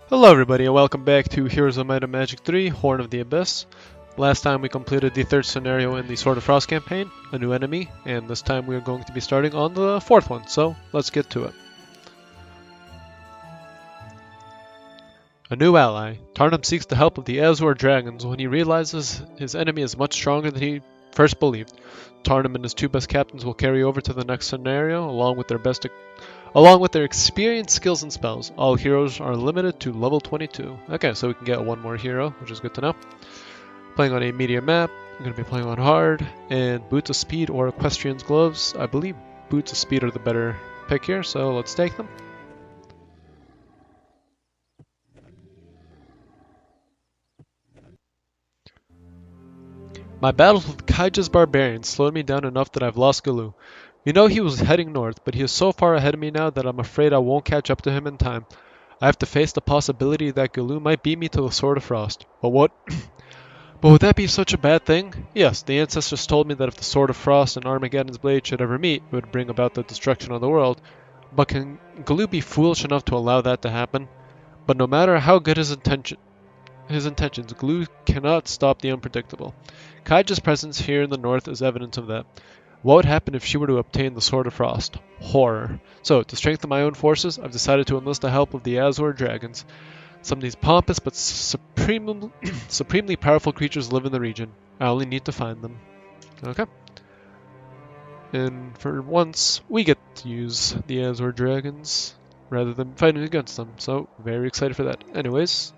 Hello everybody and welcome back to Heroes of Might and Magic 3, Horn of the Abyss. Last time we completed the third scenario in the Sword of Frost campaign, a new enemy, and this time we are going to be starting on the fourth one, so let's get to it. A new ally. Tarnum seeks the help of the Azure Dragons when he realizes his enemy is much stronger than he first believed. Tarnum and his two best captains will carry over to the next scenario along with their experience, skills, and spells. All heroes are limited to level 22. Okay, so we can get one more hero, which is good to know. Playing on a medium map, I'm going to be playing on hard, and Boots of Speed or Equestrian's Gloves. I believe Boots of Speed are the better pick here, so let's take them. My battles with Kaija's Barbarians slowed me down enough that I've lost Gelu. We know he was heading north, but he is so far ahead of me now that I'm afraid I won't catch up to him in time. I have to face the possibility that Gelu might beat me to the Sword of Frost. But would that be such a bad thing? Yes, the ancestors told me that if the Sword of Frost and Armageddon's blade should ever meet, it would bring about the destruction of the world. But can Gelu be foolish enough to allow that to happen? But no matter how good his intentions, Gelu cannot stop the unpredictable. Kaija's presence here in the north is evidence of that. What would happen if she were to obtain the Sword of Frost? Horror. So, to strengthen my own forces, I've decided to enlist the help of the Azure Dragons. Some of these pompous but supremely powerful creatures live in the region. I only need to find them. Okay. And for once, we get to use the Azure Dragons rather than fighting against them. So, very excited for that. Anyways,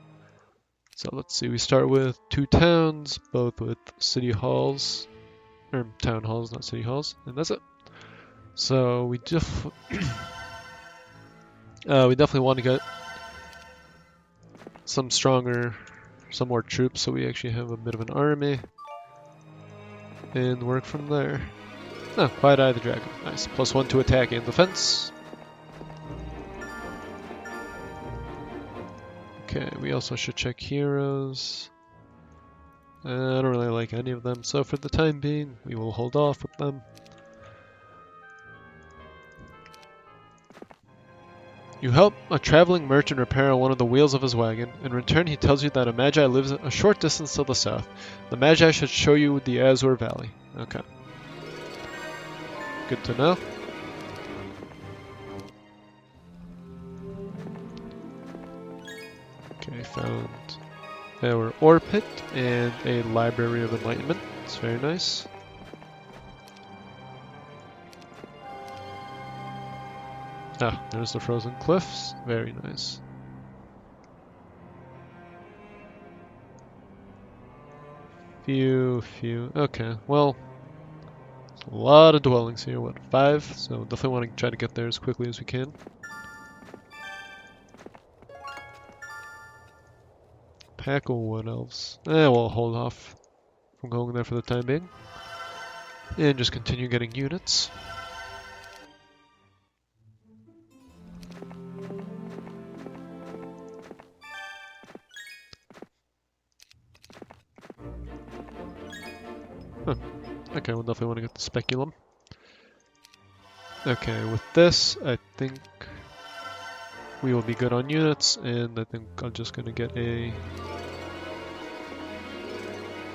so let's see. We start with two towns, both with city halls. Or town halls, not city halls. And that's it. So, we definitely want to get some more troops, so we actually have a bit of an army, and work from there. Oh, Quiet Eye the Dragon. Nice. +1 to attack and defense. Okay, we also should check heroes. I don't really like any of them, so for the time being, we will hold off with them. You help a traveling merchant repair one of the wheels of his wagon. In return, he tells you that a magi lives a short distance to the south. The magi should show you the Azure Valley. Okay. Good to know. Okay, found our ore pit and a library of enlightenment. It's very nice. Ah, there's the frozen cliffs. Very nice. Few. Okay, well, a lot of dwellings here. What, 5? So definitely want to try to get there as quickly as we can. Pack of wood elves. We'll hold off from going there for the time being. And just continue getting units. Huh. Okay, we'll definitely want to get the speculum. Okay, with this, I think we will be good on units, and I think I'm just going to get a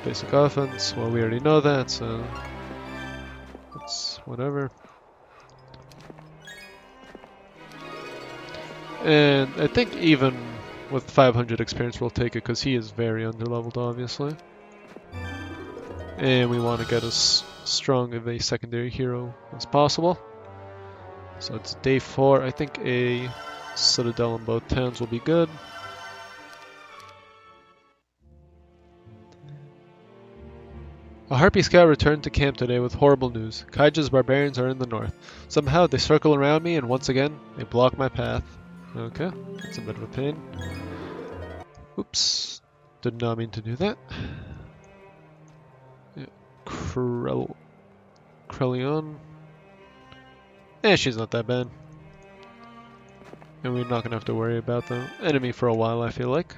basic offense. Well, we already know that, so it's whatever. And I think even with 500 experience we'll take it, because he is very underleveled, obviously. And we want to get as strong of a secondary hero as possible. So it's day 4. I think a citadel in both towns will be good. A Harpy scout returned to camp today with horrible news. Kaija's barbarians are in the north. Somehow they circle around me and once again they block my path. Okay, that's a bit of a pain. Oops, did not mean to do that. Yeah. Krellion. She's not that bad. And we're not gonna have to worry about the enemy for a while, I feel like.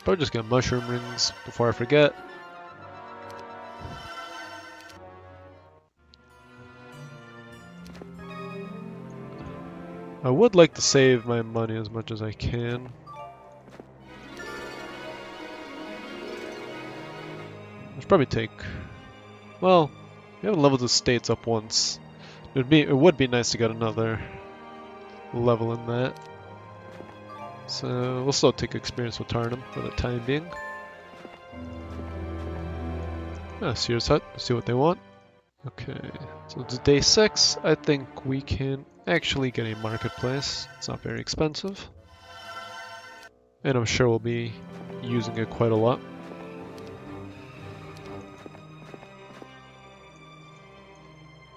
Probably just get mushroom rings before I forget. I would like to save my money as much as I can. I should probably take... Well, we haven't leveled the states up once. It would be nice to get another level in that. So we'll still take experience with Tarnum for the time being. Sears Hut, see what they want. Okay, so it's day 6. I think we can actually get a marketplace. It's not very expensive. And I'm sure we'll be using it quite a lot.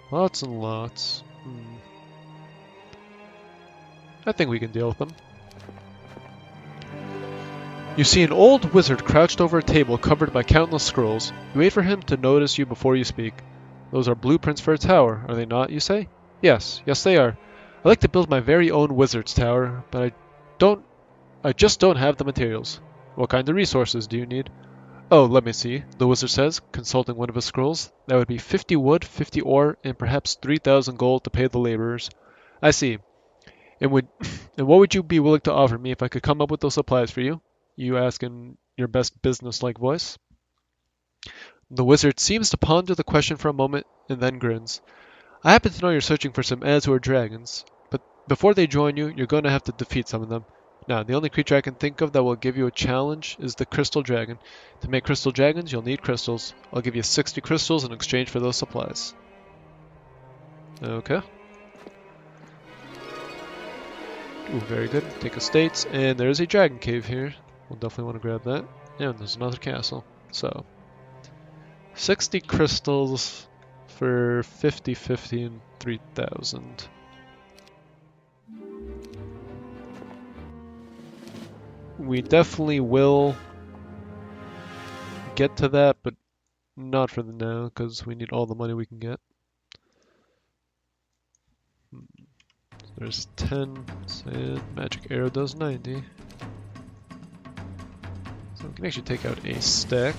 Lots and lots. I think we can deal with them. You see an old wizard crouched over a table covered by countless scrolls. You wait for him to notice you before you speak. Those are blueprints for a tower, are they not, you say? Yes, they are. I'd like to build my very own wizard's tower, but I just don't have the materials. What kind of resources do you need? Oh, let me see, the wizard says, consulting one of his scrolls. That would be 50 wood, 50 ore, and perhaps 3,000 gold to pay the laborers. I see. And what would you be willing to offer me if I could come up with those supplies for you? You ask in your best business-like voice. The wizard seems to ponder the question for a moment and then grins. I happen to know you're searching for some Azure Dragons, but before they join you, you're going to have to defeat some of them. Now, the only creature I can think of that will give you a challenge is the Crystal Dragon. To make Crystal Dragons, you'll need crystals. I'll give you 60 crystals in exchange for those supplies. Okay. Ooh, very good. Take estates, and there's a dragon cave here. We'll definitely want to grab that. And there's another castle. So, 60 crystals for 50, 50, and 3,000. We definitely will get to that, but not for the now, because we need all the money we can get. There's 10, and magic arrow does 90. So we can actually take out a stack.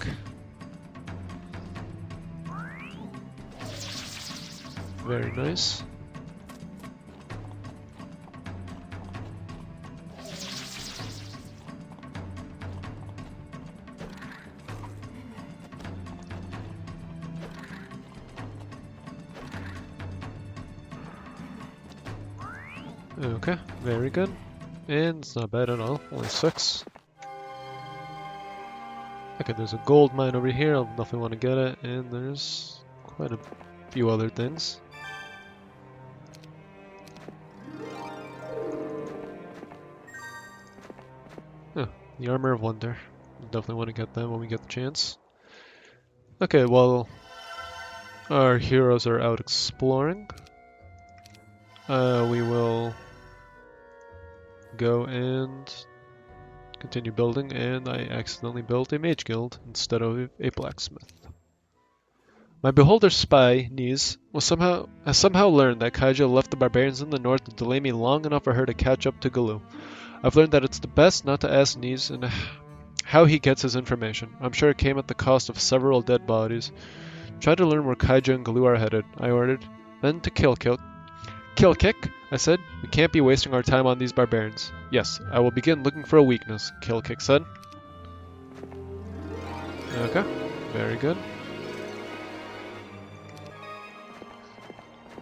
Very nice. Okay, very good. And it's not bad at all, only 6. Okay, there's a gold mine over here, I'll definitely want to get it, and there's quite a few other things. Oh, the Armor of Wonder. Definitely want to get that when we get the chance. Okay, well, our heroes are out exploring. We will go and continue building, and I accidentally built a mage guild instead of a blacksmith. My beholder spy, Niz, has somehow learned that Kaija left the barbarians in the north to delay me long enough for her to catch up to Gelu. I've learned that it's the best not to ask Niz and how he gets his information. I'm sure it came at the cost of several dead bodies. Try to learn where Kaija and Gelu are headed, I ordered. Then to kill Kick, I said. We can't be wasting our time on these barbarians. Yes, I will begin looking for a weakness, Kick said. Okay, very good.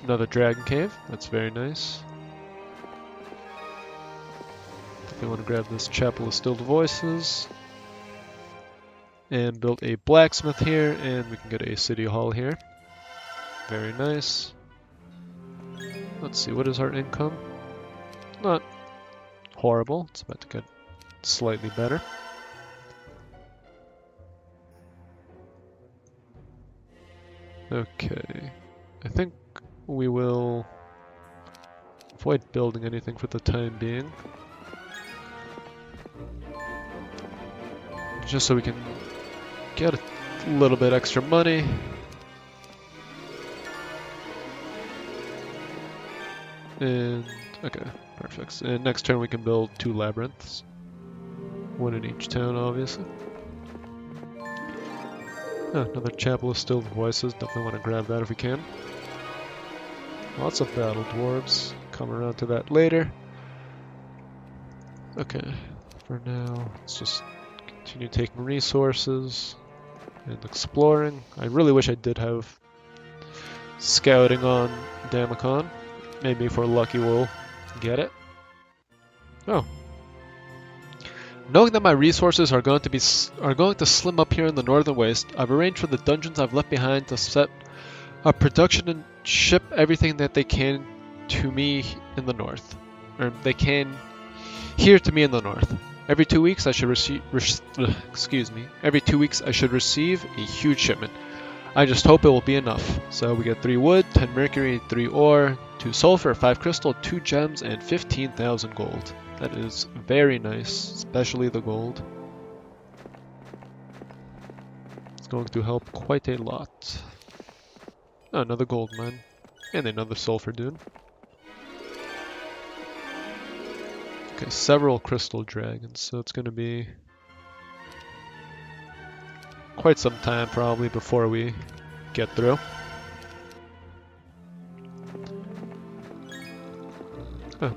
Another dragon cave, that's very nice. If we want to grab this Chapel of Stilled Voices. And build a blacksmith here, and we can get a city hall here. Very nice. Let's see, what is our income? Not horrible, it's about to get slightly better. Okay, I think we will avoid building anything for the time being. Just so we can get a little bit extra money. And, okay, perfect. And next turn we can build 2 labyrinths. 1 in each town, obviously. Oh, another Chapel of Stilled Voices. Definitely want to grab that if we can. Lots of battle dwarves. Come around to that later. Okay, for now, let's just continue taking resources and exploring. I really wish I did have scouting on Damacon. Maybe if we're lucky we'll get it. Oh. Knowing that my resources are going to slim up here in the Northern Waste, I've arranged for the dungeons I've left behind to set up production and ship everything that they can to me in the north. Or they can here to me in the north. Every 2 weeks I should Every 2 weeks I should receive a huge shipment. I just hope it will be enough. So we get 3 wood, 10 mercury, 3 ore, 2 sulfur, 5 crystal, 2 gems, and 15,000 gold. That is very nice, especially the gold. It's going to help quite a lot. Oh, another gold mine. And another sulfur dune. Okay, several crystal dragons, so it's going to be quite some time probably before we get through. Oh,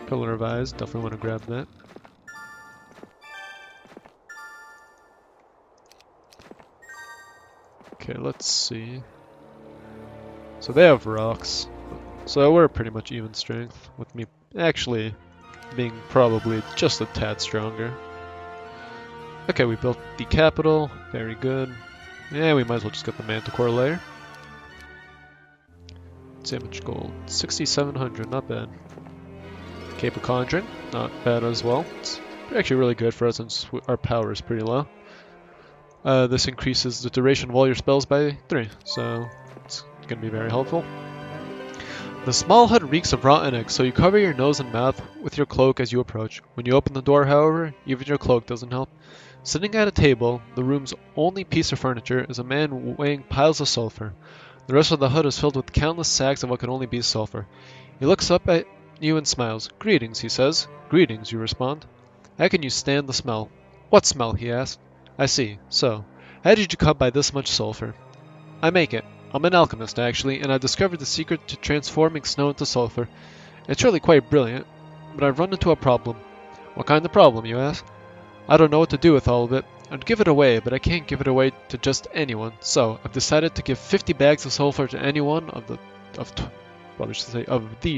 Pillar of Eyes, definitely want to grab that. Okay, let's see. So they have rocks, so we're pretty much even strength, with me actually being probably just a tad stronger. Okay, we built the capital, very good. Yeah, we might as well just get the Manticore layer. Let's see how much gold. 6,700, not bad. Cape of Conjuring, not bad as well. It's actually really good for us since our power is pretty low. This increases the duration of all your spells by 3, so it's going to be very helpful. The small hut reeks of rotten eggs, so you cover your nose and mouth with your cloak as you approach. When you open the door, however, even your cloak doesn't help. Sitting at a table, the room's only piece of furniture, is a man weighing piles of sulfur. The rest of the hut is filled with countless sacks of what can only be sulfur. He looks up at you and smiles. "Greetings," he says. "Greetings," you respond. "How can you stand the smell?" "What smell?" he asks. "I see. So, how did you come by this much sulfur?" "I make it. I'm an alchemist, actually, and I've discovered the secret to transforming snow into sulfur. It's really quite brilliant, but I've run into a problem." "What kind of problem?" you ask. "I don't know what to do with all of it. I'd give it away, but I can't give it away to just anyone. So I've decided to give 50 bags of sulfur to anyone of the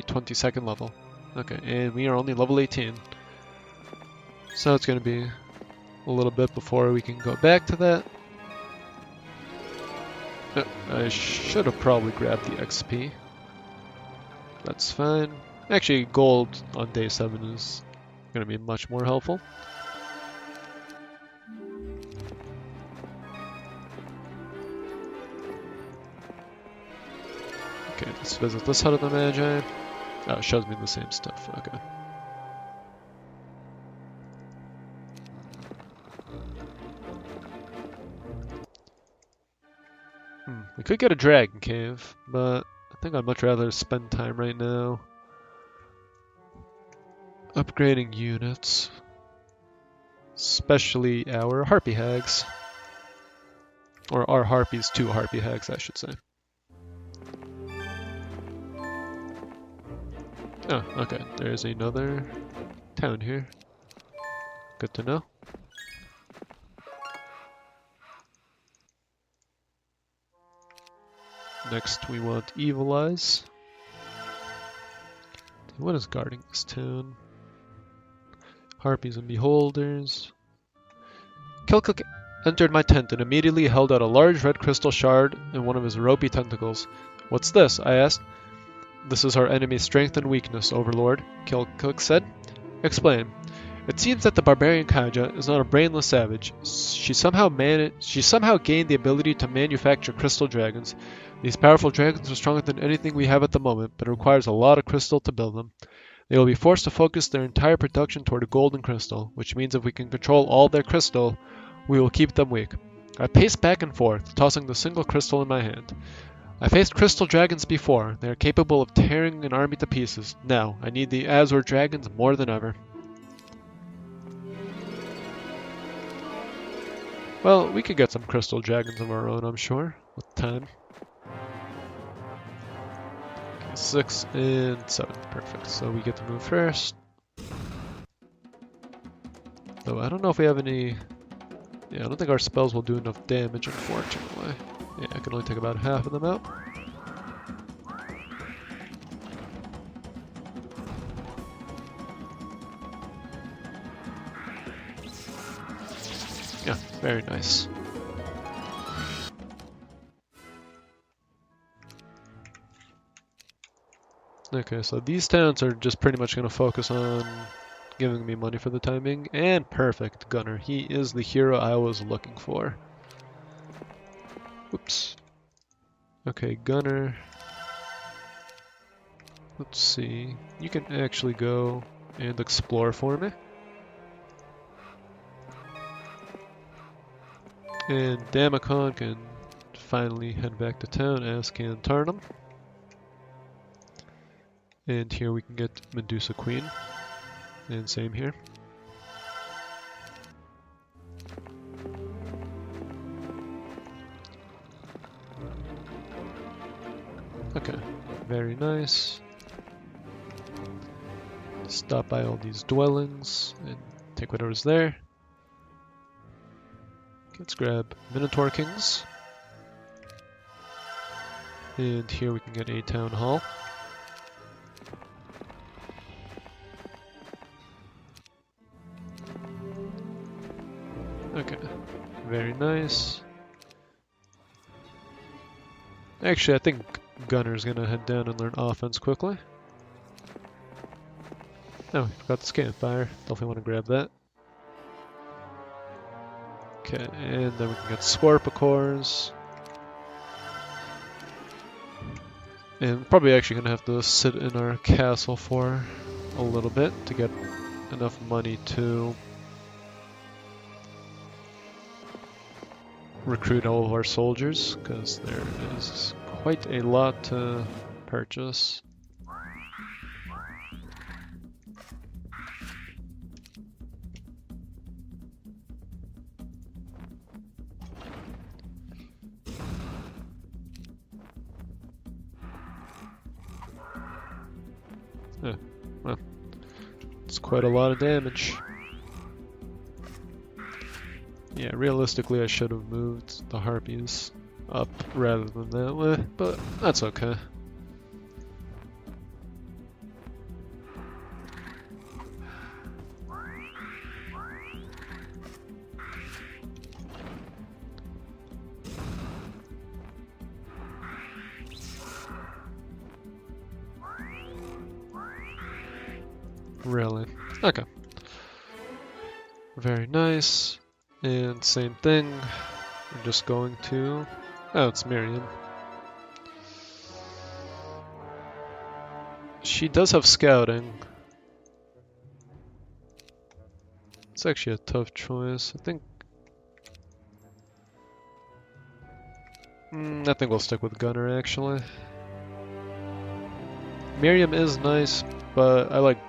22nd level." Okay, and we are only level 18. So it's going to be a little bit before we can go back to that. I should have probably grabbed the XP. That's fine. Actually, gold on day 7 is going to be much more helpful. Okay, let's visit this hut of the Magi. Oh, it shows me the same stuff. Okay. We could get a dragon cave, but I think I'd much rather spend time right now upgrading units, especially our harpy hags, or our harpies to harpy hags, I should say. Oh, okay, there's another town here. Good to know. Next, we want Evil Eyes. What is guarding this town? Harpies and Beholders. Kilcook entered my tent and immediately held out a large red crystal shard in one of his ropey tentacles. "What's this?" I asked. "This is our enemy's strength and weakness, Overlord," Kilcook said. "Explain." "It seems that the barbarian Kaja is not a brainless savage. She somehow gained the ability to manufacture crystal dragons. These powerful dragons are stronger than anything we have at the moment, but it requires a lot of crystal to build them. They will be forced to focus their entire production toward a golden crystal, which means if we can control all their crystal, we will keep them weak." I paced back and forth, tossing the single crystal in my hand. I faced crystal dragons before. They are capable of tearing an army to pieces. Now, I need the Azure Dragons more than ever. Well, we could get some crystal dragons of our own, I'm sure, with time. Okay, 6 and 7, perfect. So we get to move first. So I don't know if we have any... Yeah, I don't think our spells will do enough damage, unfortunately. Yeah, I can only take about half of them out. Yeah, very nice. Okay, so these towns are just pretty much going to focus on giving me money for the time being. And perfect, Gunner. He is the hero I was looking for. Oops. Okay, Gunner. Let's see. You can actually go and explore for me. And Damacon can finally head back to town, as can Tarnum. And here we can get Medusa Queen. And same here. Okay, very nice. Stop by all these dwellings and take whatever's there. Let's grab Minotaur Kings. And here we can get a town hall. Okay, very nice. Actually, I think Gunner's gonna head down and learn offense quickly. Oh, forgot the campfire. Definitely want to grab that. Okay, and then we can get Scorpicores. And probably actually gonna have to sit in our castle for a little bit to get enough money to recruit all of our soldiers, because there is quite a lot to purchase. Well, it's quite a lot of damage. Yeah, realistically I should have moved the harpies up rather than that way, but that's okay. Really? Okay. Very nice. And same thing. I'm just going to... Oh, it's Miriam. She does have scouting. It's actually a tough choice. I think we'll stick with Gunner, actually. Miriam is nice, but I like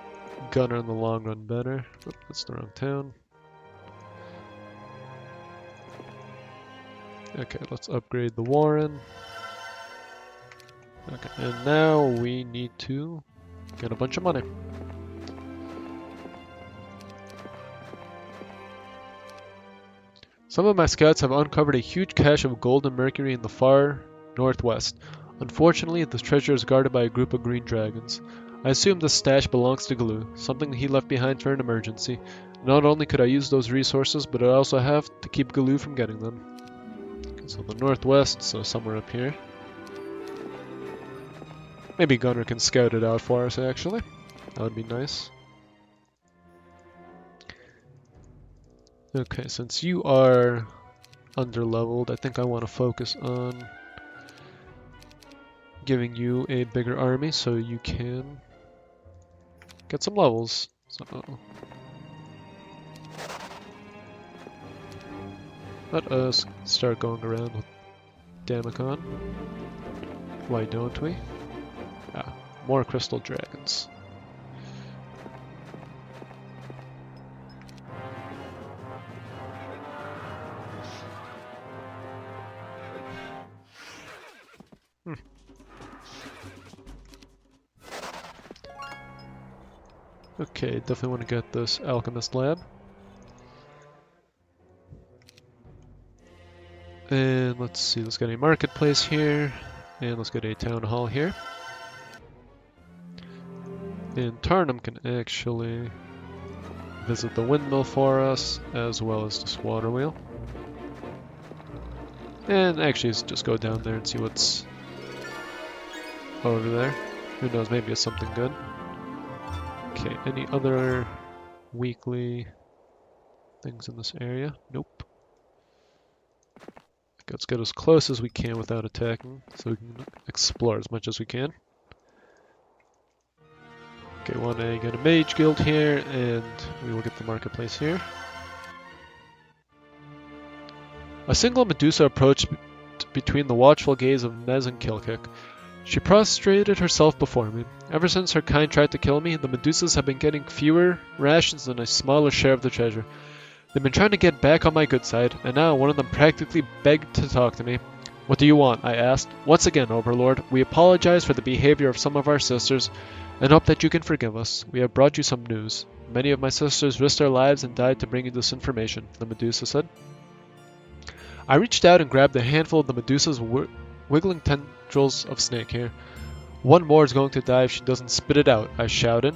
Gunner in the long run better. Oop, that's the wrong town. Okay, let's upgrade the Warren. Okay, and now we need to get a bunch of money. Some of my scouts have uncovered a huge cache of gold and mercury in the far northwest. Unfortunately, this treasure is guarded by a group of green dragons. I assume this stash belongs to Gelu, something he left behind for an emergency. Not only could I use those resources, but I also have to keep Gelu from getting them. Okay, so the northwest, so somewhere up here. Maybe Gunner can scout it out for us, actually. That would be nice. Okay, since you are underleveled, I think I want to focus on giving you a bigger army so you can get some levels. So let us start going around with Damacon. Why don't we? Ah, more crystal dragons. Okay, definitely want to get this alchemist lab. And let's see, let's get a marketplace here. And let's get a town hall here. And Tarnum can actually visit the windmill for us, as well as this water wheel. And actually, let's just go down there and see what's over there. Who knows, maybe it's something good. Okay, any other weekly things in this area? Nope. Okay, let's get as close as we can without attacking, so we can explore as much as we can. Okay, want to get a mage guild here, and we will get the marketplace here. A single Medusa approached between the watchful gaze of Nez and Kilkick. She prostrated herself before me. Ever since her kind tried to kill me, the Medusas have been getting fewer rations and a smaller share of the treasure. They've been trying to get back on my good side, and now one of them practically begged to talk to me. What do you want? I asked. Once again, Overlord, we apologize for the behavior of some of our sisters, and hope that you can forgive us. We have brought you some news. Many of my sisters risked their lives and died to bring you this information, the Medusa said. I reached out and grabbed a handful of the Medusa's wiggling tendrils of snake hair. One more is going to die if she doesn't spit it out, I shouted.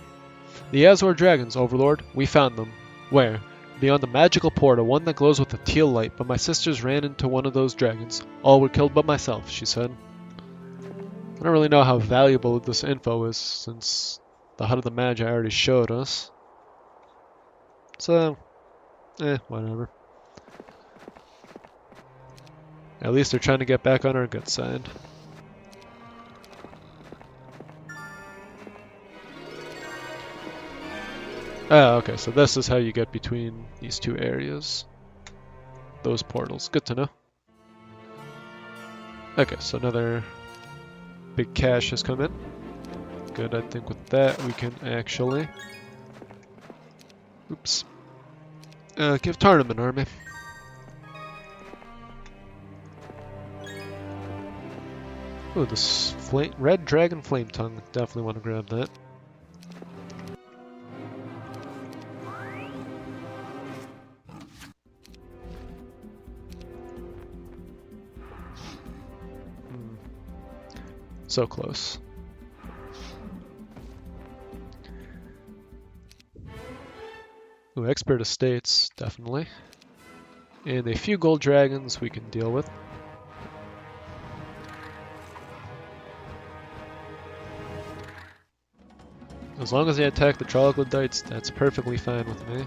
The Azure Dragons, Overlord. We found them. Where? Beyond the magical portal, one that glows with a teal light, but my sisters ran into one of those dragons. All were killed but myself, she said. I don't really know how valuable this info is, since the Hut of the Magi already showed us. So, whatever. At least they're trying to get back on our good side. Ah, okay, so this is how you get between these two areas. Those portals. Good to know. Okay, so another big cache has come in. Good, I think with that we can actually... Oops. Give Tarnum an army. Ooh, this red dragon flame tongue. Definitely want to grab that. So close. Ooh, expert estates, definitely. And a few gold dragons we can deal with. As long as they attack the troglodytes, that's perfectly fine with me.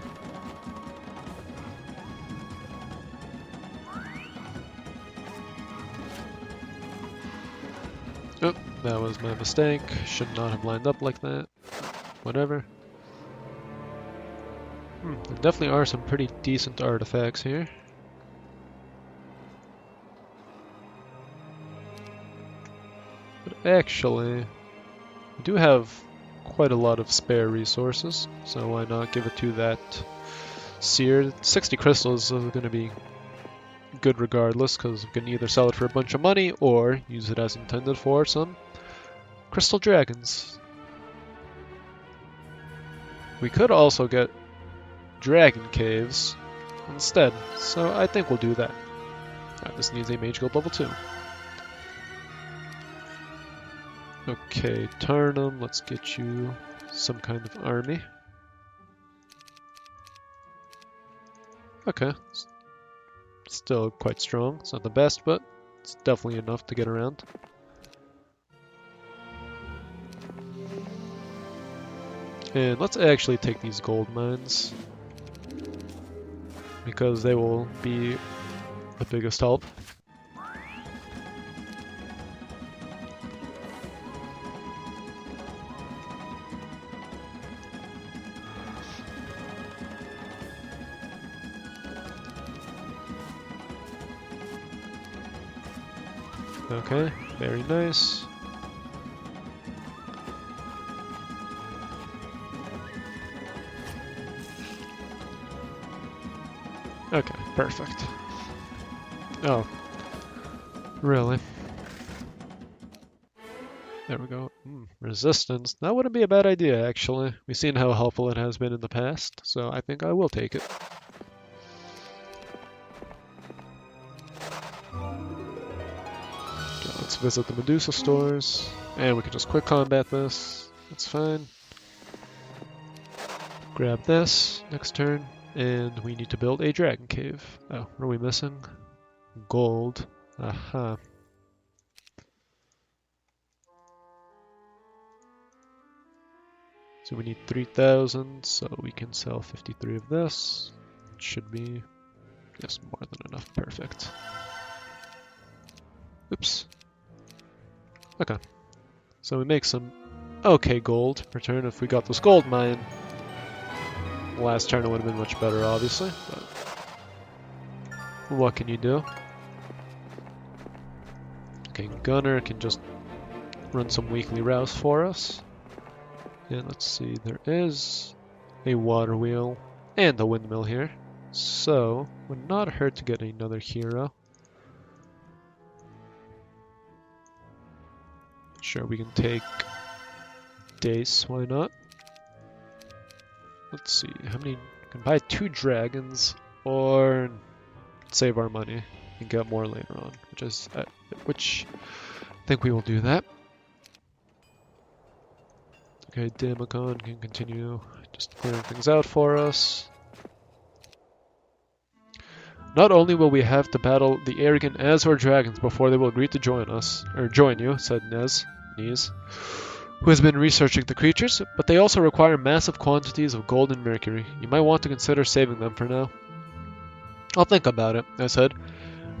Oh, that was my mistake. Should not have lined up like that. Whatever. There definitely are some pretty decent artifacts here. But actually, we do have quite a lot of spare resources, so why not give it to that seer. 60 crystals is going to be good regardless, because we can either sell it for a bunch of money or use it as intended for some crystal dragons. We could also get dragon caves instead, so I think we'll do that. This needs a mage guild level 2. Okay, Tarnum, let's get you some kind of army. Okay, still quite strong. It's not the best, but it's definitely enough to get around. And let's actually take these gold mines, because they will be the biggest help. Okay, very nice. Okay, perfect. Oh, really? There we go. Resistance. That wouldn't be a bad idea, actually. We've seen how helpful it has been in the past, so I think I will take it. visit the Medusa stores, and we can just quick combat this. That's fine. Grab this next turn, and we need to build a dragon cave. Oh, what are we missing? Gold. Aha. So we need 3,000, so we can sell 53 of this. It should be, yes, more than enough. Perfect. Oops. Okay. So we make some okay gold per turn. If we got this gold mine, last turn it would have been much better, obviously. But what can you do? Okay, Gunner can just run some weekly routes for us. And let's see, there is a water wheel and a windmill here. So, would not hurt to get another hero. Sure, we can take Dace, why not? Let's see, how many? We can buy 2 dragons, or save our money and get more later on, which I think we will do that. Okay, Damacon can continue just clearing things out for us. Not only will we have to battle the arrogant Azure Dragons before they will agree to join us, or join you, said Nez, who has been researching the creatures, but they also require massive quantities of gold and mercury. You might want to consider saving them for now. I'll think about it, I said.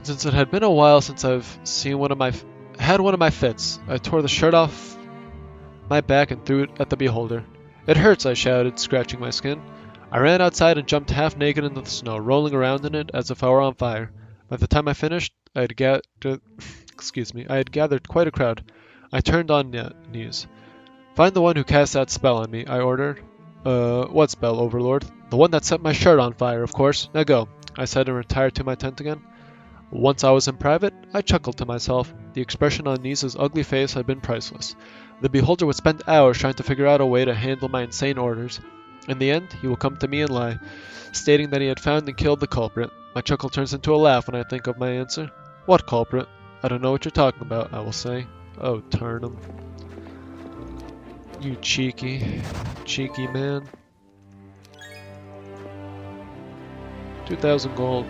Since it had been a while since I've seen one of my fits, I tore the shirt off my back and threw it at the beholder. It hurts, I shouted, scratching my skin. I ran outside and jumped half naked into the snow, rolling around in it as if I were on fire. By the time I finished, I had gathered quite a crowd. I turned on Nez. Find the one who cast that spell on me, I ordered. What spell, Overlord? The one that set my shirt on fire, of course. Now go, I said and retired to my tent again. Once I was in private, I chuckled to myself. The expression on Nez's ugly face had been priceless. The beholder would spend hours trying to figure out a way to handle my insane orders. In the end, he will come to me and lie, stating that he had found and killed the culprit. My chuckle turns into a laugh when I think of my answer. What culprit? I don't know what you're talking about, I will say. Oh, Tarnum. You cheeky man. 2,000 gold.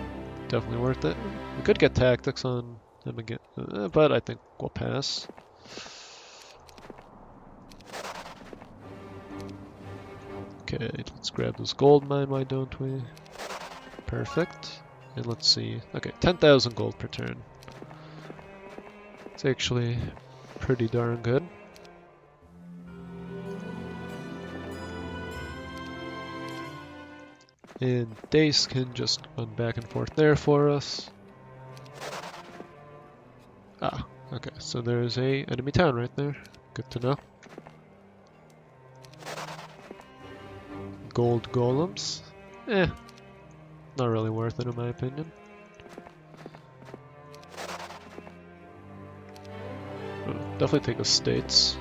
Definitely worth it. We could get tactics on him again, but I think we'll pass. Okay, let's grab this gold mine, why don't we? Perfect. And let's see. Okay, 10,000 gold per turn. It's actually pretty darn good. And Dace can just run back and forth there for us. Ah, okay, so there's a enemy town right there. Good to know. Gold golems? Not really worth it in my opinion. Definitely take estates.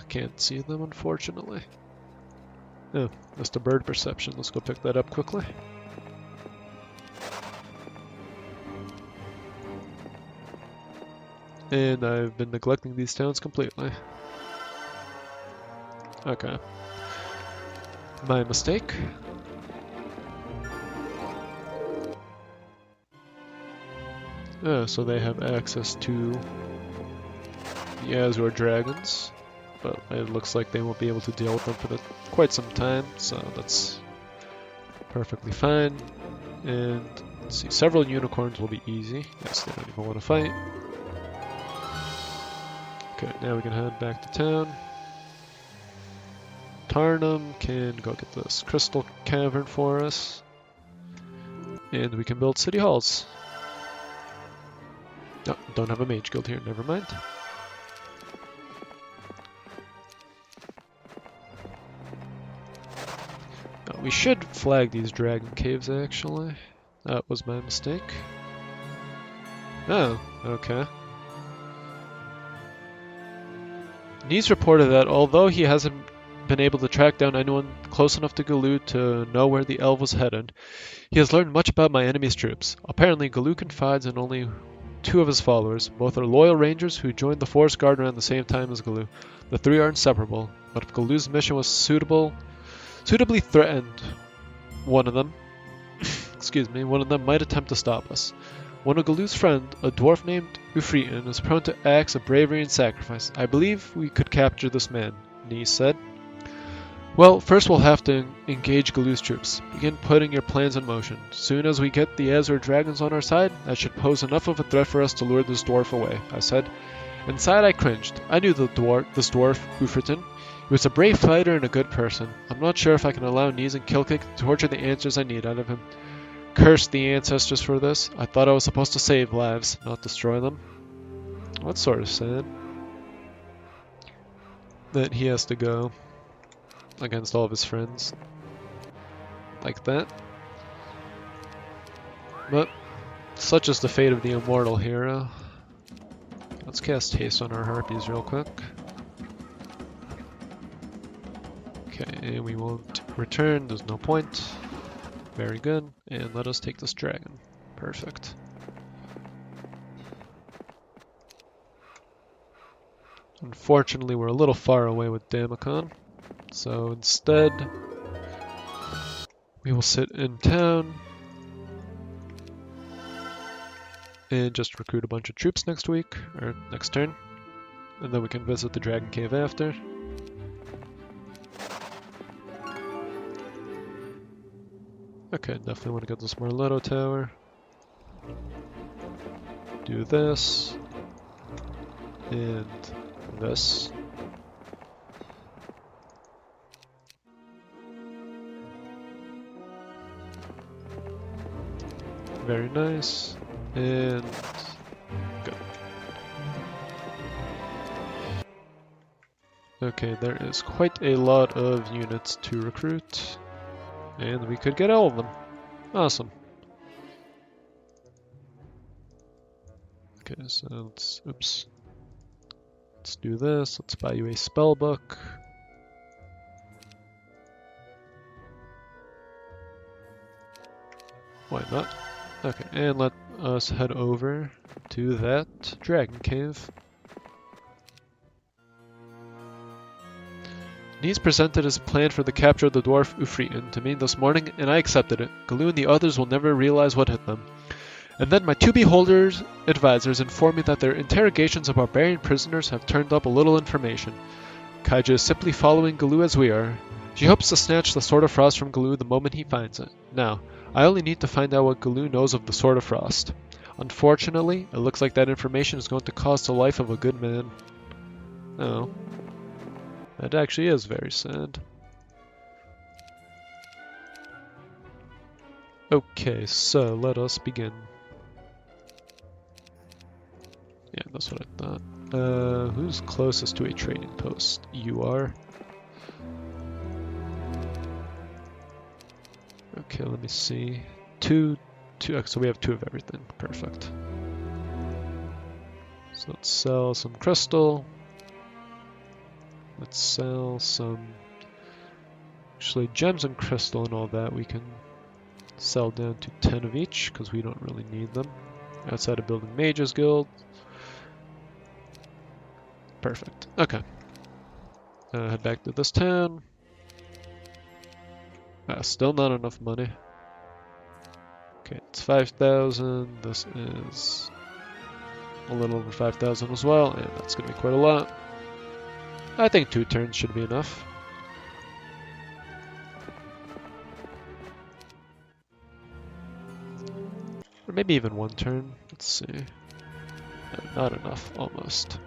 Can't see them unfortunately. Oh, that's the bird perception. Let's go pick that up quickly. And I've been neglecting these towns completely. Okay. My mistake. Oh, so they have access to the Azure Dragons, but it looks like they won't be able to deal with them for quite some time, so that's perfectly fine. And let's see, several unicorns will be easy. Yes, they don't even want to fight. Okay, now we can head back to town. Tarnum can go get this crystal cavern for us. And we can build city halls. No, don't have a mage guild here, never mind. No, we should flag these dragon caves actually. That was my mistake. Oh, okay. Nez reported that although he hasn't been able to track down anyone close enough to Gelu to know where the elf was headed. He has learned much about my enemy's troops. Apparently, Gelu confides in only two of his followers. Both are loyal rangers who joined the Forest Guard around the same time as Gelu. The three are inseparable, but if Gelu's mission was suitably threatened, one of them might attempt to stop us. One of Gelu's friend, a dwarf named Ufritan, is prone to acts of bravery and sacrifice. I believe we could capture this man, Nis said. Well, first we'll have to engage Gelu's troops. Begin putting your plans in motion. Soon as we get the Azure Dragons on our side, that should pose enough of a threat for us to lure this dwarf away, I said. Inside I cringed. I knew this dwarf, Ufritan. He was a brave fighter and a good person. I'm not sure if I can allow Nis and Kilkick to torture the answers I need out of him. Curse the ancestors for this. I thought I was supposed to save lives, not destroy them. That's sort of sad. That he has to go against all of his friends. Like that. But such is the fate of the immortal hero. Let's cast haste on our harpies real quick. Okay, and we won't return, there's no point. Very good, and let us take this dragon. Perfect. Unfortunately, we're a little far away with Damacon, so instead we will sit in town and just recruit a bunch of troops next week, or next turn, and then we can visit the Dragon Cave after. Okay, definitely want to get this Marletto Tower. Do this. And this. Very nice. And good. Okay, there is quite a lot of units to recruit. And we could get all of them. Awesome. Okay, so let's do this. Let's buy you a spell book. Why not? Okay, and let us head over to that Dragon Cave. Nis presented his plan for the capture of the dwarf Ufritan to me this morning, and I accepted it. Gelu and the others will never realize what hit them. And then my two beholders' advisors informed me that their interrogations of barbarian prisoners have turned up a little information. Kaija is simply following Gelu as we are. She hopes to snatch the Sword of Frost from Gelu the moment he finds it. Now, I only need to find out what Gelu knows of the Sword of Frost. Unfortunately, it looks like that information is going to cost the life of a good man. Oh. That actually is very sad. Okay, so let us begin. Yeah, that's what I thought. Who's closest to a trading post? You are. Okay, let me see. Two. So we have two of everything. Perfect. So let's sell some crystal. Let's sell some, actually gems and crystal and all that we can sell down to 10 of each because we don't really need them outside of building Mages Guild. Perfect. Okay. Head back to this town. Still not enough money. Okay, it's 5,000. This is a little over 5,000 as well, and that's going to be quite a lot. I think 2 turns should be enough. Or maybe even 1 turn. Let's see. No, not enough, almost.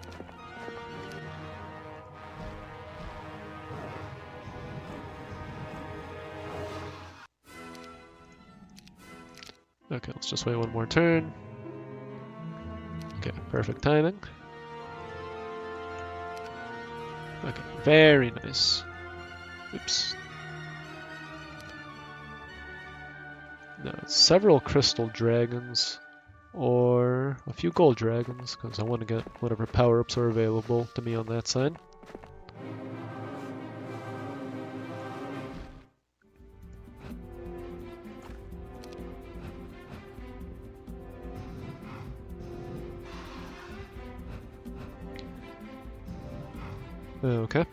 Okay, let's just wait 1 more turn. Okay, perfect timing. Okay, very nice. Oops. Now, several crystal dragons, or a few gold dragons, because I want to get whatever power-ups are available to me on that side. Okay.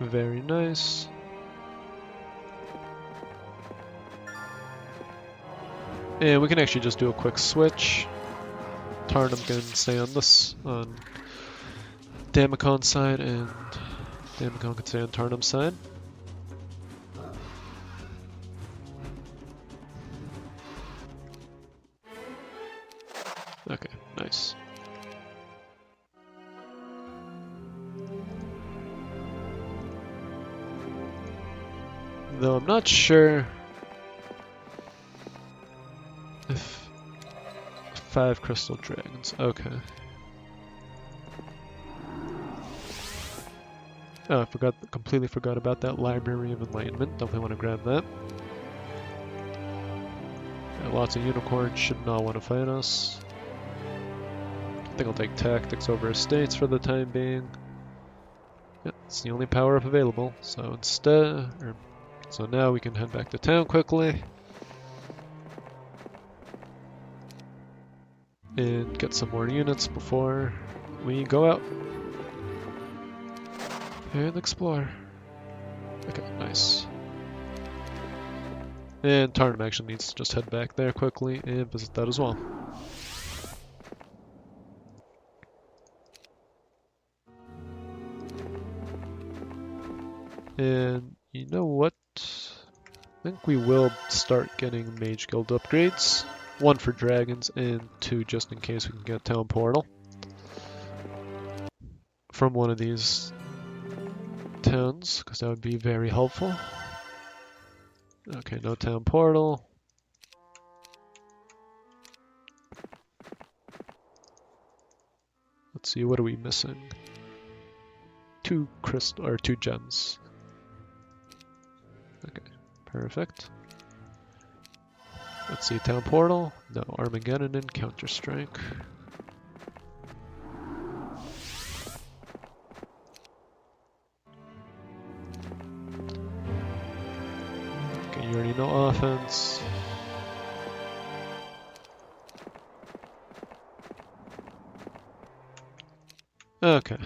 Very nice. And we can actually just do a quick switch. Tarnum can stay on this, on Damacon's side, and Damacon can stay on Tarnum's side. Okay, nice. Though I'm not sure if 5 crystal dragons. Okay. Oh, completely forgot about that Library of Enlightenment. Definitely want to grab that. Yeah, lots of unicorns should not want to fight us. I think I'll take tactics over estates for the time being. Yeah, it's the only power up available. So so now we can head back to town quickly and get some more units before we go out and explore. Okay, nice. And Tarnum actually needs to just head back there quickly and visit that as well. And you know what? I think we will start getting Mage Guild upgrades. 1 for dragons and 2 just in case we can get Town Portal from one of these towns, because that would be very helpful. Okay, no Town Portal. Let's see, what are we missing? 2 gems. Okay, perfect. Let's see, Town Portal. No, Armageddon and Counter-Strike. Okay, you already know offense. Okay.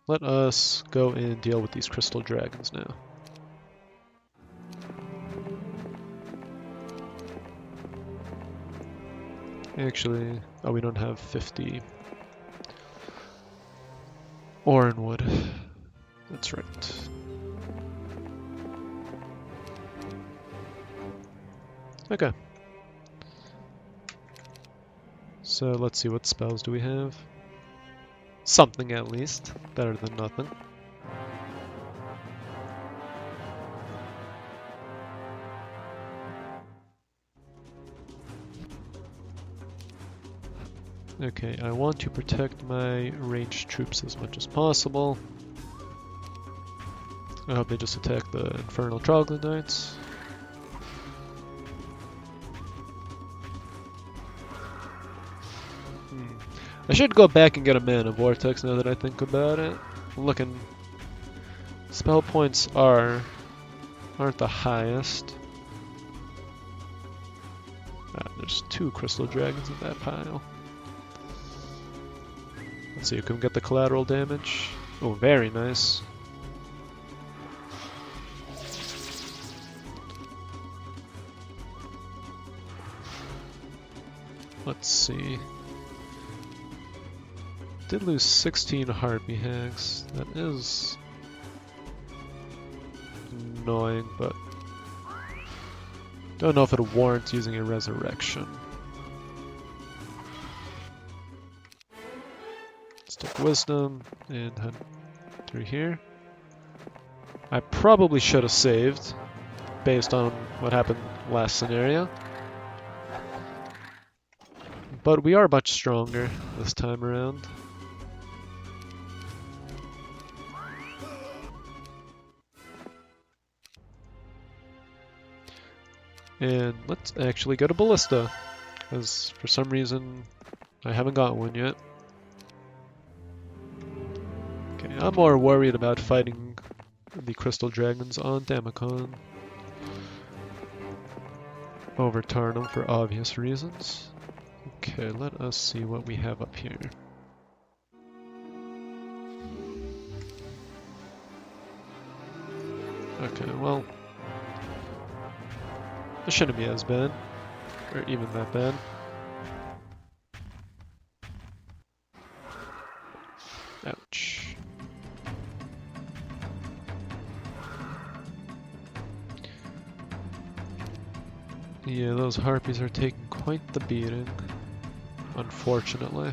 Let us go and deal with these crystal dragons now. Actually, oh, we don't have 50 Orenwood. That's right. Okay. So let's see, what spells do we have? Something at least. Better than nothing. Okay, I want to protect my ranged troops as much as possible. I hope they just attack the infernal troglodytes. I should go back and get a mana vortex now that I think about it. Looking, spell points aren't the highest. There's 2 crystal dragons in that pile. Let's see, can we get the collateral damage? Oh, very nice. Let's see. Did lose 16 Harpy Hags. That is annoying, but don't know if it warrants using a resurrection. Let's take wisdom and head through here. I probably should have saved based on what happened last scenario. But we are much stronger this time around. And let's actually go to Ballista, because for some reason I haven't got one yet. Okay, I'm more worried about fighting the Crystal Dragons on Damacon over Tarnum for obvious reasons. Okay, let us see what we have up here. Okay, well, it shouldn't be as bad, or even that bad. Ouch. Yeah, those harpies are taking quite the beating, unfortunately.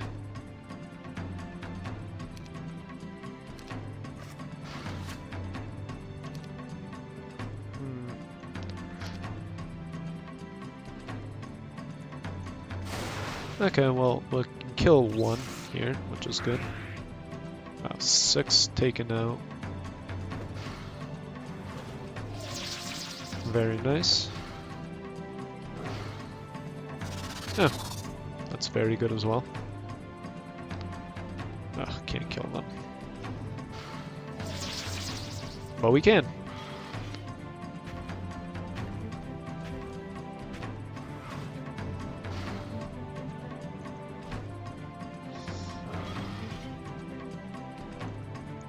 Okay, well, we can kill one here, which is good. Wow, 6 taken out. Very nice. Yeah, that's very good as well. Ugh, can't kill them. But we can.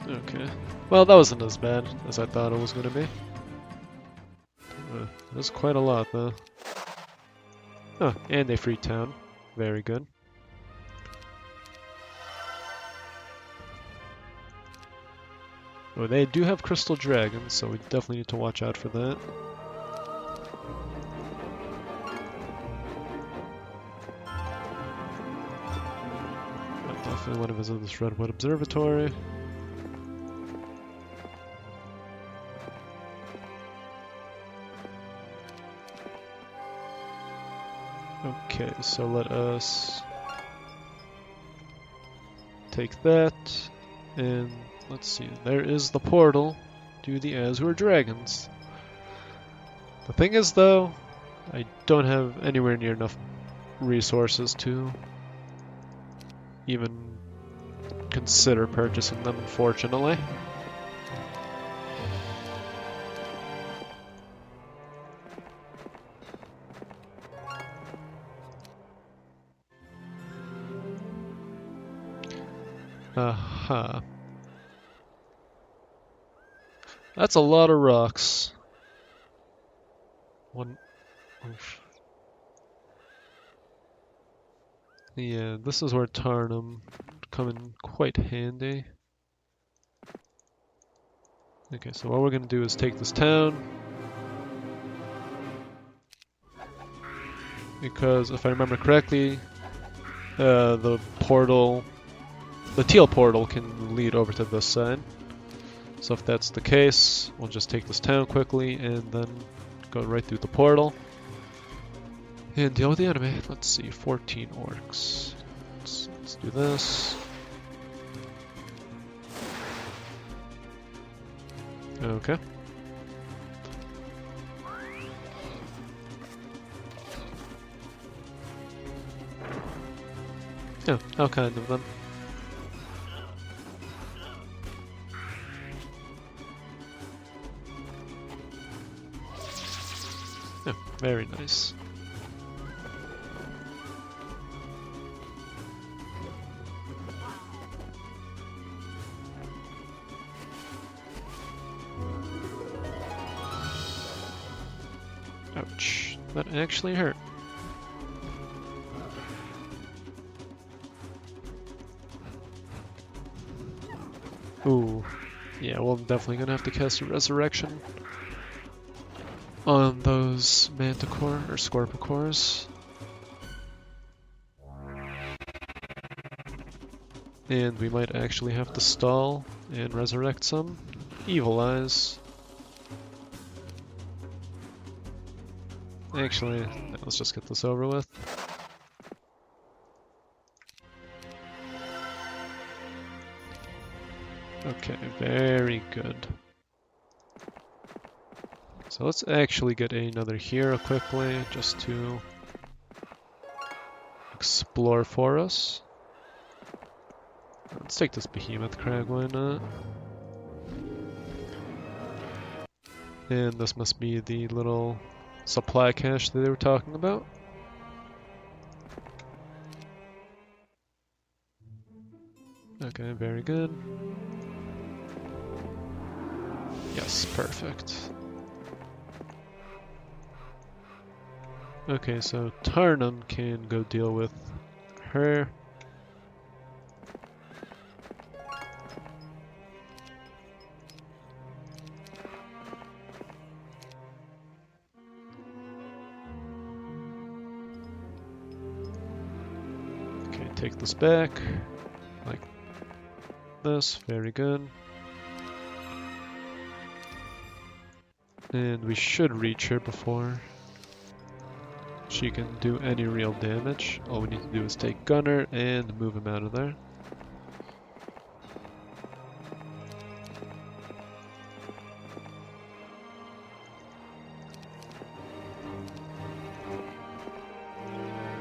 Okay. Well, that wasn't as bad as I thought it was going to be. That's quite a lot, though. Oh, and they free town. Very good. Oh, they do have Crystal Dragons, so we definitely need to watch out for that. I definitely want to visit this Redwood Observatory. Okay, so let us take that, and let's see, there is the portal to the Azure Dragons. The thing is, though, I don't have anywhere near enough resources to even consider purchasing them, unfortunately. Aha. That's a lot of rocks. One. Oof. Yeah, this is where Tarnum come in quite handy. Okay, so what we're gonna do is take this town. Because if I remember correctly, the portal, the teal portal can lead over to this side. So if that's the case, we'll just take this town quickly and then go right through the portal and deal with the enemy. Let's see, 14 orcs. Let's do this. Okay. Yeah, how kind of them. Yeah, very nice. Ouch, that actually hurt. Ooh, yeah, well, I'm definitely gonna have to cast a resurrection on those manticore or scorpicores. And we might actually have to stall and resurrect some evil eyes. Actually, let's just get this over with. Okay, very good. So let's actually get another hero quickly, just to explore for us. Let's take this behemoth crag, why not? And this must be the little supply cache that they were talking about. Okay, very good. Yes, perfect. Okay, so Tarnum can go deal with her. Okay, take this back, like this, very good. And we should reach her before she can do any real damage. All we need to do is take Gunner and move him out of there.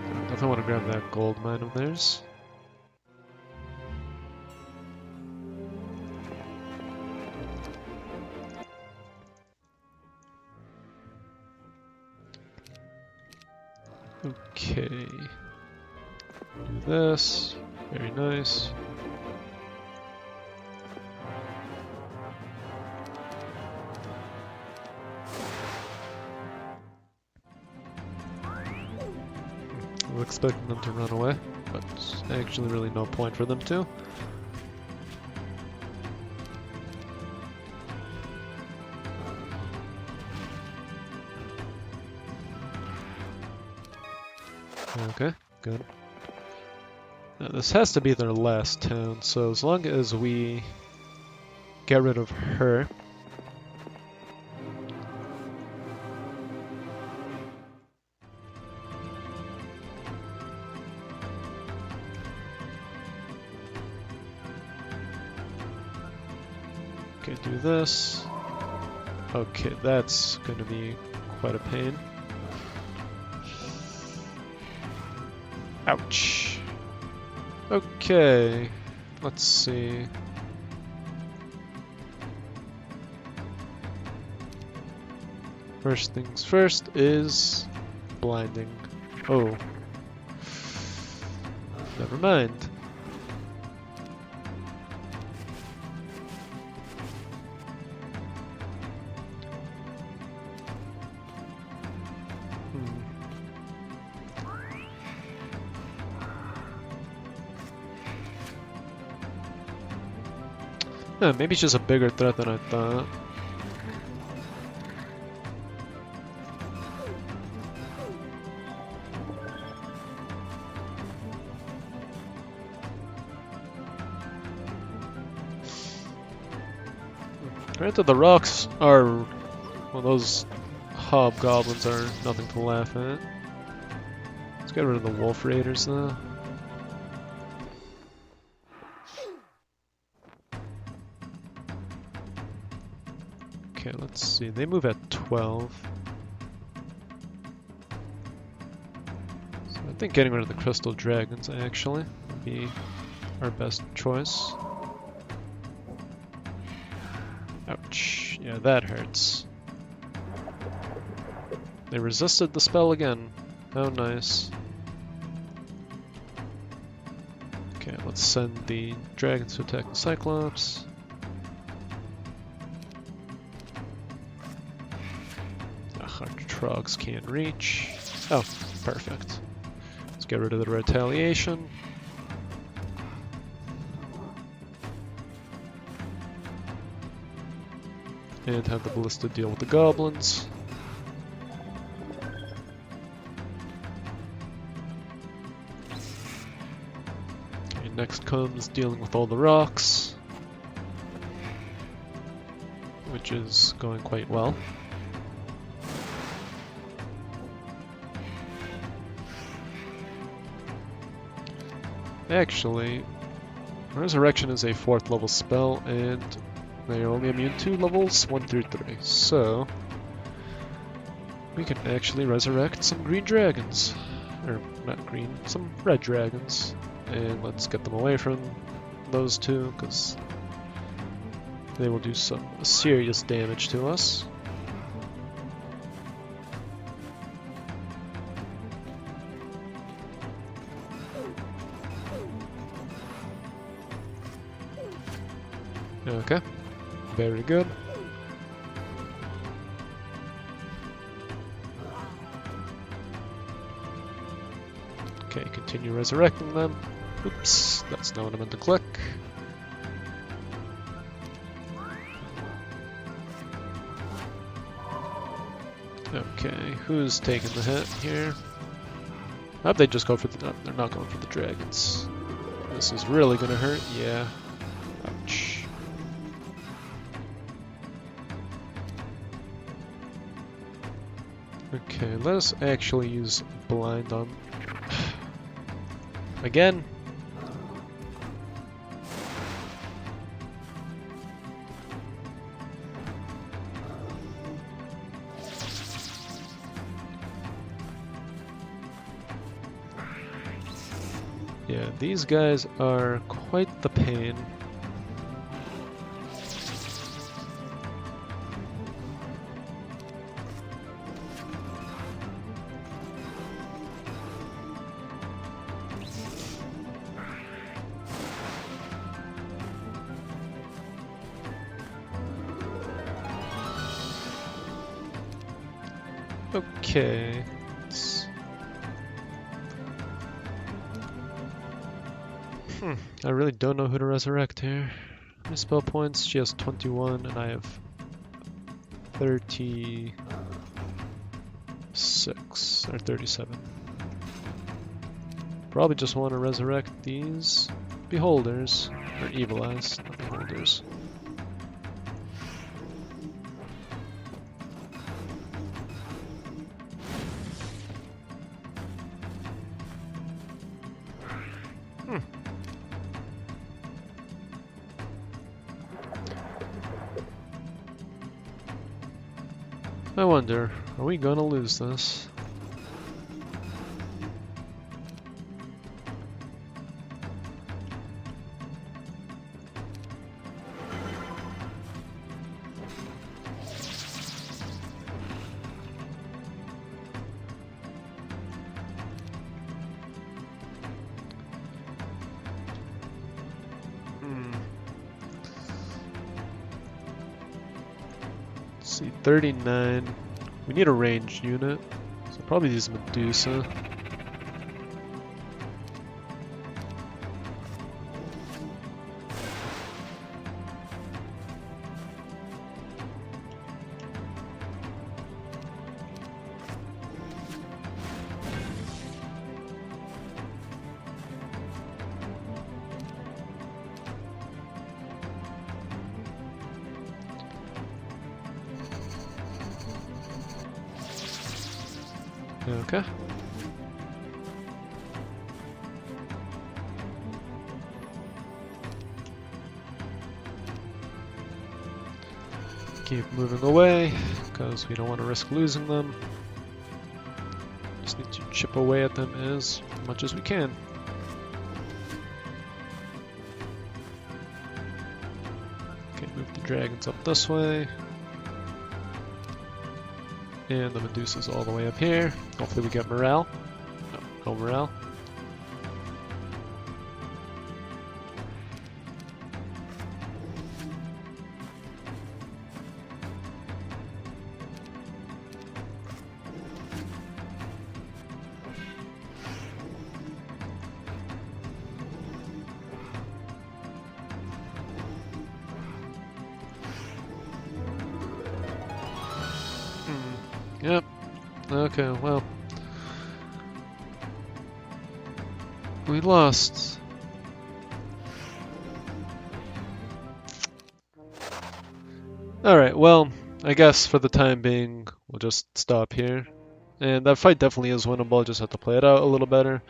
I definitely want to grab that gold mine of theirs. Okay, do this, very nice. I was expecting them to run away, but actually really no point for them to. Okay, good. Now, this has to be their last town, so as long as we get rid of her. Okay, do this. Okay, that's going to be quite a pain. Ouch. Okay, let's see. First things first is blinding. Oh. Never mind. Maybe it's just a bigger threat than I thought. Granted, the rocks are... well, those hobgoblins are nothing to laugh at. Let's get rid of the wolf raiders though. Okay, let's see. They move at 12. So I think getting rid of the crystal dragons actually would be our best choice. Ouch. Yeah, that hurts. They resisted the spell again. How nice. Okay, let's send the dragons to attack the Cyclops. Our trogs can't reach. Oh, perfect. Let's get rid of the retaliation. And have the ballista deal with the goblins. Okay, next comes dealing with all the rocks, which is going quite well. Actually, Resurrection is a 4th level spell, and they are only immune to levels 1 through 3, so we can actually resurrect some green dragons. Or, not green, some red dragons. And let's get them away from those two, because they will do some serious damage to us. Okay, very good. Okay, continue resurrecting them. Oops, that's not what I meant to click. Okay, who's taking the hit here? I hope they just go for the... No, they're not going for the dragons. This is really gonna hurt. Yeah. Ouch. Okay, let us actually use blind on... Again? Yeah, these guys are quite the pain. Okay. I really don't know who to resurrect here. My spell points, she has 21 and I have 36 or 37. Probably just want to resurrect these beholders, or evil eyes, not beholders. I wonder, are we gonna lose this? Let's see, 39. We need a ranged unit, so probably use Medusa. Okay. Keep moving away, because we don't want to risk losing them. Just need to chip away at them as much as we can. Okay, move the dragons up this way. And the Medusa's all the way up here. Hopefully we get morale. No morale. Yep. Okay, well. We lost. Alright, well, I guess for the time being, we'll just stop here. And that fight definitely is winnable, just have to play it out a little better.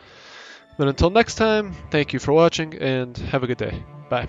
But until next time, thank you for watching, and have a good day. Bye.